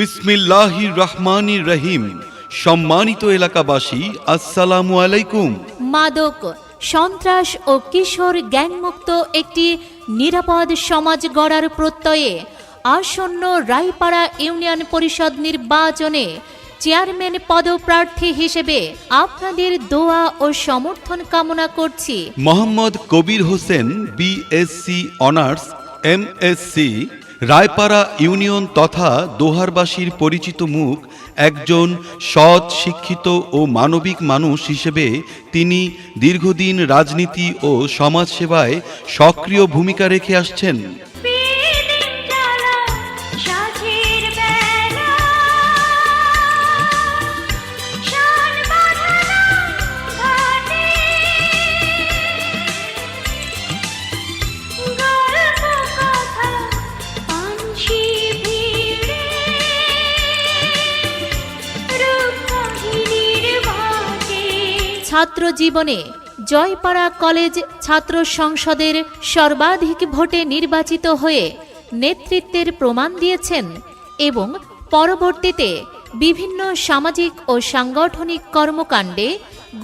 বিসমিল্লাহির রহমানির রহিম। সম্মানিত এলাকাবাসী, আসসালামু আলাইকুম। মাদক, সন্ত্রাস ও কিশোর গ্যাংমুক্ত একটি নিরাপদ সমাজ গড়ার প্রত্যয়ে আসন্ন রায়পাড়া ইউনিয়ন পরিষদ নির্বাচনে চেয়ারম্যান পদপ্রার্থী হিসেবে আপনাদের দোয়া ও সমর্থন কামনা করছি। Mohammad Kabir Hossain, BSc honours, MSc, Raipara union তথা দোহারবাসীর পরিচিত মুখ। একজন সৎ, শিক্ষিত ও মানবিক মানুষ হিসেবে তিনি দীর্ঘদিন রাজনীতি ও সমাজসেবায় সক্রিয় ভূমিকা রেখে আসছেন। ছাত্র জীবনে জয়পাড়া কলেজ ছাত্র সংসদের সর্বাধিক ভোটে নির্বাচিত হয়ে নেতৃত্বের প্রমাণ দিয়েছেন এবং পরবর্তীতে বিভিন্ন সামাজিক ও সাংগঠনিক কর্মকাণ্ডে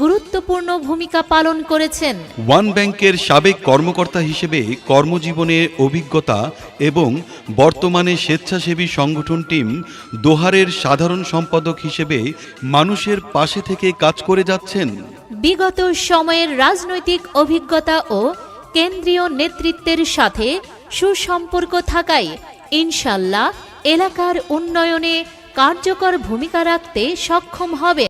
গুরুত্বপূর্ণ ভূমিকা পালন করেছেন। ওয়ান ব্যাংকের সাবেক কর্মকর্তা হিসেবে কর্মজীবনে অভিজ্ঞতা এবং বর্তমানে স্বেচ্ছাসেবী সংগঠন টিম দোহারের সাধারণ সম্পাদক হিসেবে মানুষের পাশে থেকে কাজ করে যাচ্ছেন। বিগত সময়ের রাজনৈতিক অভিজ্ঞতা ও কেন্দ্রীয় নেতৃত্বের সাথে সুসম্পর্ক থাকায় ইনশাল্লাহ এলাকার উন্নয়নে কার্যকর ভূমিকা রাখতে সক্ষম হবে।